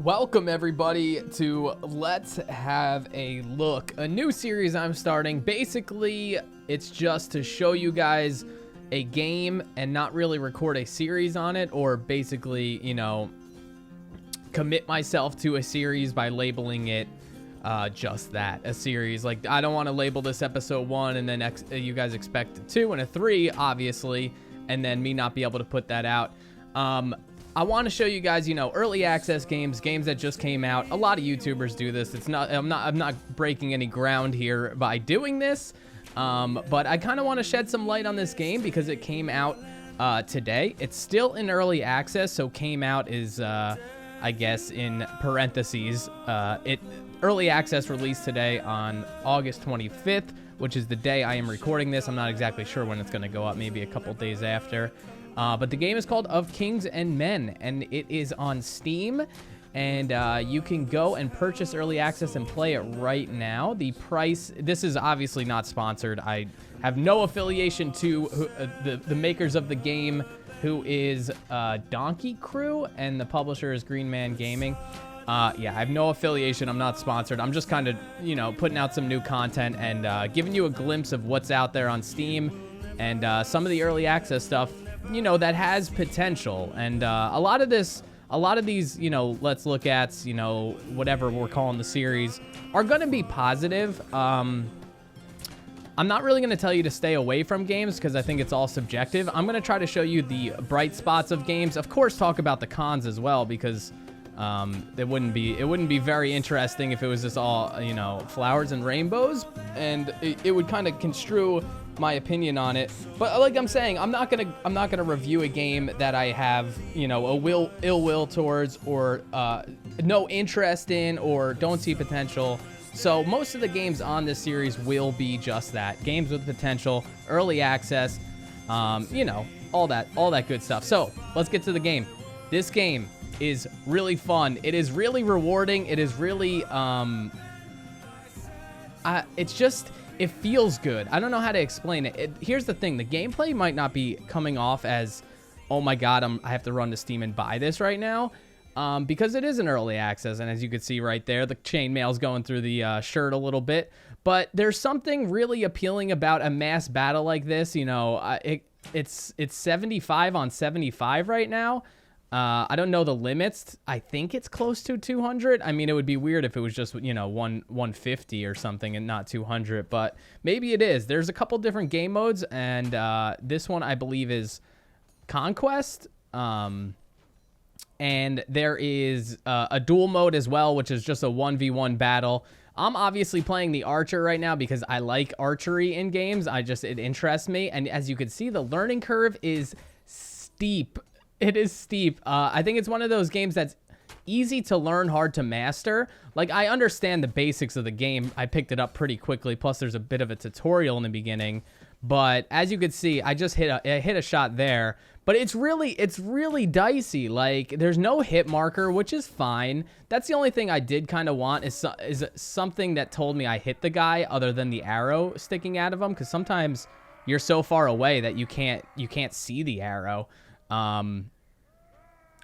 Welcome everybody to Let's Have a Look, a new series I'm starting. Basically, it's just to show you guys a game and not really record a series on it, or basically, you know, commit myself to a series by labeling it just that, a series. Like, I don't want to label this episode 1 and then you guys expect a 2 and a 3, obviously, and then me not be able to put that out. I want to show you guys, you know, early access games that just came out. A lot of YouTubers do this. I'm not breaking any ground here by doing this, but I kind of want to shed some light on this game because it came out today. It's still in early access, so came out is, I guess, in parentheses. Early access released today on August 25th, which is the day I am recording this. I'm not exactly sure when it's going to go up, maybe a couple days after. But the game is called Of Kings and Men, and it is on Steam, and you can go and purchase early access and play it right now. The price, this is obviously not sponsored. I have no affiliation to the makers of the game, who is Donkey Crew, and the publisher is Green Man Gaming. Yeah, I have no affiliation. I'm not sponsored. I'm just kind of, you know, putting out some new content and giving you a glimpse of what's out there on Steam and some of the early access stuff, you know, that has potential. And a lot of these, you know, let's look at, you know, whatever we're calling the series, are going to be positive. I'm not really going to tell you to stay away from games because I think it's all subjective. I'm going to try to show you the bright spots of games. Of course, talk about the cons as well, because it wouldn't be very interesting if it was just all, you know, flowers and rainbows, and it would kind of construe my opinion on it. But like I'm saying, I'm not gonna review a game that I have, you know, ill will towards, or no interest in, or don't see potential. So most of the games on this series will be just that, games with potential, early access, you know, all that good stuff. So let's get to the game. This game is really fun. It is really rewarding. It is really it feels good. I don't know how to explain it. Here's the thing. The gameplay might not be coming off as, oh my god, I have to run to Steam and buy this right now, because it is an early access, and as you can see right there, the chainmail's going through the shirt a little bit. But there's something really appealing about a mass battle like this. You know, it's 75 on 75 right now. I don't know the limits. I think it's close to 200. I mean, it would be weird if it was just, you know, 150 or something and not 200, but maybe it is. There's a couple different game modes, and this one I believe is Conquest. And there is a duel mode as well, which is just a 1v1 battle. I'm obviously playing the archer right now because I like archery in games. It interests me, and as you can see, the learning curve is steep. It is steep. I think it's one of those games that's easy to learn, hard to master. Like, I understand the basics of the game. I picked it up pretty quickly. Plus, there's a bit of a tutorial in the beginning. But as you can see, I just hit a shot there. But it's really dicey. Like, there's no hit marker, which is fine. That's the only thing I did kind of want is something that told me I hit the guy, other than the arrow sticking out of him. Because sometimes you're so far away that you can't see the arrow.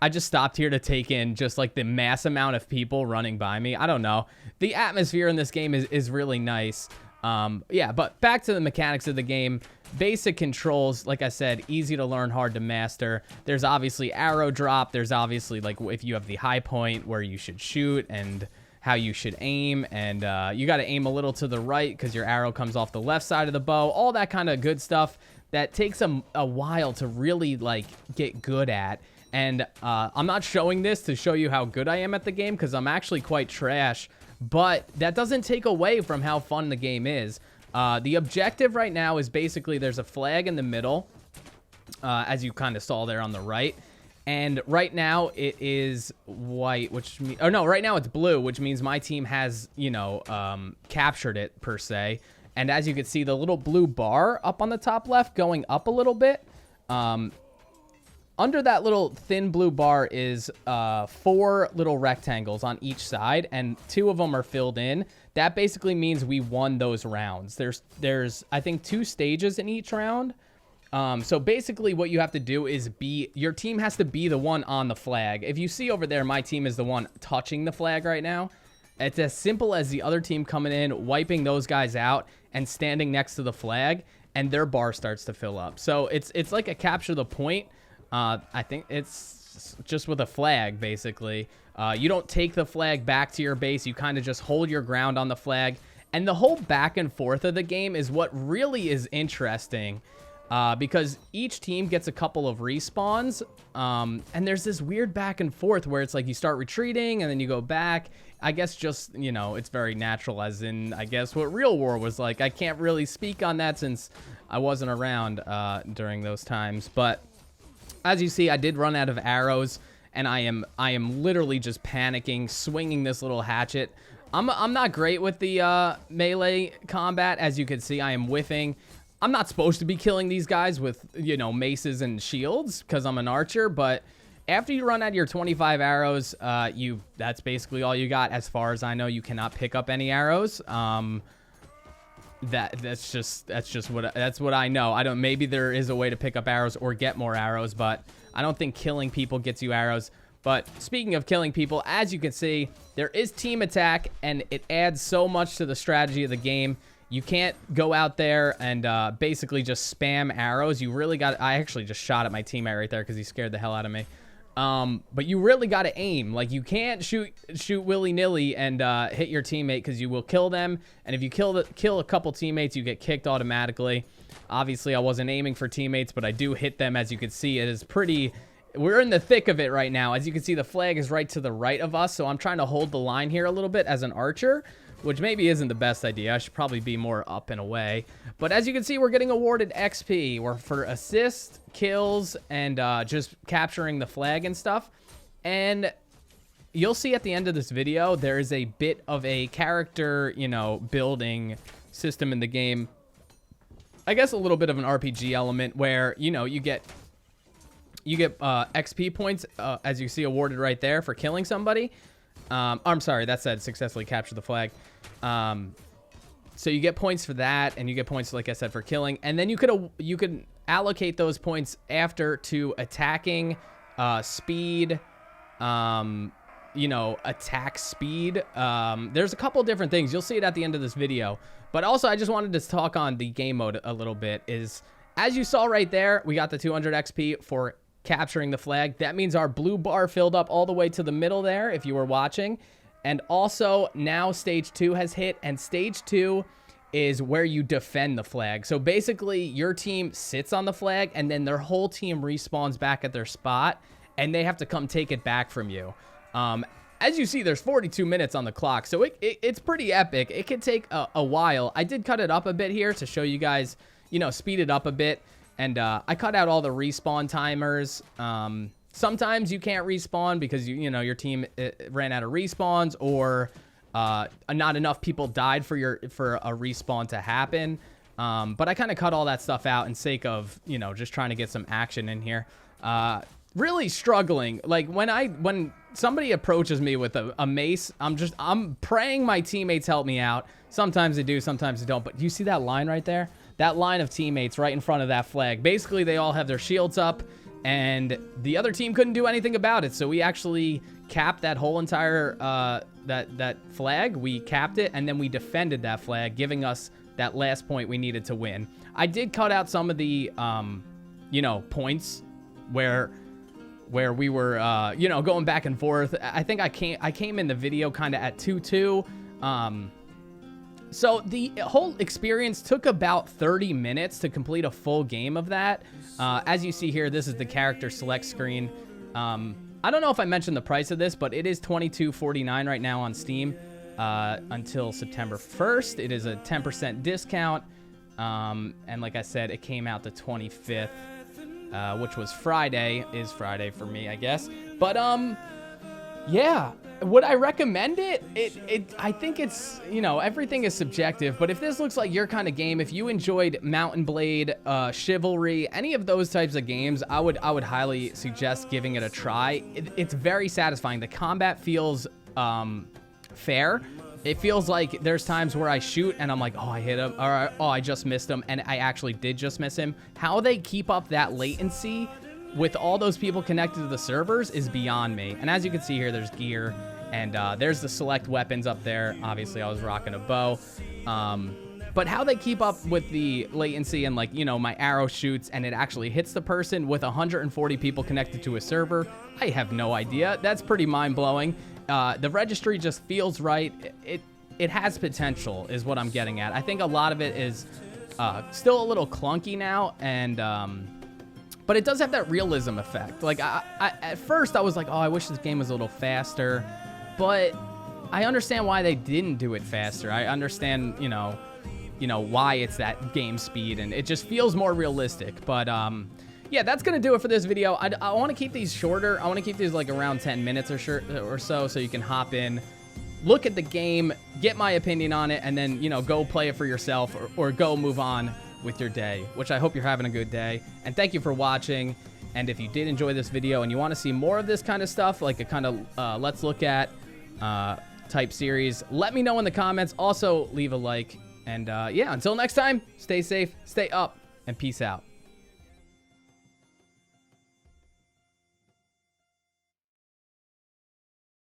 I just stopped here to take in just like the mass amount of people running by me. I don't know. The atmosphere in this game is really nice. Yeah, but back to the mechanics of the game. Basic controls, like I said, easy to learn, hard to master. There's obviously arrow drop. There's obviously, like, if you have the high point, where you should shoot and how you should aim. And you got to aim a little to the right because your arrow comes off the left side of the bow. All that kind of good stuff that takes a while to really, like, get good at. And I'm not showing this to show you how good I am at the game, because I'm actually quite trash, but that doesn't take away from how fun the game is. The objective right now is basically there's a flag in the middle, as you kind of saw there on the right. And right now it is white, which means, oh no, right now it's blue, which means my team has, you know, captured it per se. And as you can see, the little blue bar up on the top left going up a little bit. Under that little thin blue bar is 4 little rectangles on each side, and 2 of them are filled in. That basically means we won those rounds. There's I think 2 stages in each round. So basically what you have to do is your team has to be the one on the flag. If you see over there, my team is the one touching the flag right now. It's as simple as the other team coming in, wiping those guys out, and standing next to the flag, and their bar starts to fill up. So it's like a capture the point. I think it's just with a flag, basically. You don't take the flag back to your base. You kind of just hold your ground on the flag. And the whole back and forth of the game is what really is interesting. Because each team gets a couple of respawns, and there's this weird back and forth where it's like you start retreating and then you go back. I guess just, you know, it's very natural, as in, I guess, what Real War was like. I can't really speak on that since I wasn't around during those times. But as you see, I did run out of arrows, and I am literally just panicking, swinging this little hatchet. I'm not great with the melee combat. As you can see, I am whiffing. I'm not supposed to be killing these guys with, you know, maces and shields because I'm an archer, but after you run out your 25 arrows, that's basically all you got. As far as I know, you cannot pick up any arrows. That's just what I know. Maybe there is a way to pick up arrows or get more arrows, but I don't think killing people gets you arrows. But speaking of killing people, as you can see, there is team attack, and it adds so much to the strategy of the game. You can't go out there and basically just spam arrows. You really got... I actually just shot at my teammate right there because he scared the hell out of me. But you really got to aim. Like, you can't shoot willy-nilly and hit your teammate because you will kill them. And if you kill a couple teammates, you get kicked automatically. Obviously, I wasn't aiming for teammates, but I do hit them. As you can see, it is pretty... We're in the thick of it right now. As you can see, the flag is right to the right of us, so I'm trying to hold the line here a little bit as an archer, which maybe isn't the best idea. I should probably be more up and away. But as you can see, we're getting awarded XP. We're for assists, kills, and just capturing the flag and stuff. And you'll see at the end of this video, there is a bit of a character, you know, building system in the game. I guess a little bit of an RPG element where, you know, you get XP points, as you see awarded right there for killing somebody. I'm sorry, that said successfully capture the flag. So you get points for that, and you get points, like I said, for killing. And then you could allocate those points after to attacking, speed, you know, attack speed. There's a couple different things. You'll see it at the end of this video. But also, I just wanted to talk on the game mode a little bit. As you saw right there, we got the 200 XP for capturing the flag. That means our blue bar filled up all the way to the middle there, if you were watching. And also, now stage 2 has hit, and stage 2 is where you defend the flag. So basically, your team sits on the flag, and then their whole team respawns back at their spot, and they have to come take it back from you. As you see, there's 42 minutes on the clock, so it's pretty epic. It could take a while. I did cut it up a bit here to show you guys, you know, speed it up a bit. And I cut out all the respawn timers. Sometimes you can't respawn because you know your team ran out of respawns, or not enough people died for a respawn to happen. But I kind of cut all that stuff out in sake of, you know, just trying to get some action in here. Really struggling. Like when somebody approaches me with a mace, I'm praying my teammates help me out. Sometimes they do, sometimes they don't. But you see that line right there? That line of teammates right in front of that flag. Basically, they all have their shields up, and the other team couldn't do anything about it. So we actually capped that whole entire that flag. We capped it, and then we defended that flag, giving us that last point we needed to win. I did cut out some of the you know, points where we were you know, going back and forth. I think I came in the video kind of at 2-2. So the whole experience took about 30 minutes to complete a full game of that. As you see here, this is the character select screen. I don't know if I mentioned the price of this, but it is $22.49 right now on Steam until September 1st. It is a 10% discount. And like I said, it came out the 25th, which was Friday. Is Friday for me, I guess. But yeah. Would I recommend it? I think it's, you know, everything is subjective, but if this looks like your kind of game, if you enjoyed Mount and Blade, Chivalry, any of those types of games, I would highly suggest giving it a try. It's very satisfying. The combat feels fair. it feels like there's times where I shoot and I'm like, oh, I hit him, or oh, I just missed him, and I actually did just miss him. How they keep up that latency with all those people connected to the servers is beyond me. And as you can see here, there's gear, and there's the select weapons up there. Obviously, I was rocking a bow. But how they keep up with the latency and, like, you know, my arrow shoots and it actually hits the person with 140 people connected to a server, I have no idea. That's pretty mind-blowing. The registry just feels right. It has potential is what I'm getting at. I think a lot of it is still a little clunky now, and but it does have that realism effect. Like, I at first I was like, oh, I wish this game was a little faster, but I understand why they didn't do it faster. I understand, you know, why it's that game speed, and it just feels more realistic. But yeah, that's gonna do it for this video. I want to keep these shorter. I want to keep these like around 10 minutes or so you can hop in, look at the game, get my opinion on it, and then, you know, go play it for yourself, or go move on with your day, which I hope you're having a good day. And thank you for watching. And if you did enjoy this video and you want to see more of this kind of stuff, like a kind of let's look at type series, let me know in the comments. Also, leave a like. And yeah, until next time, stay safe, stay up, and peace out.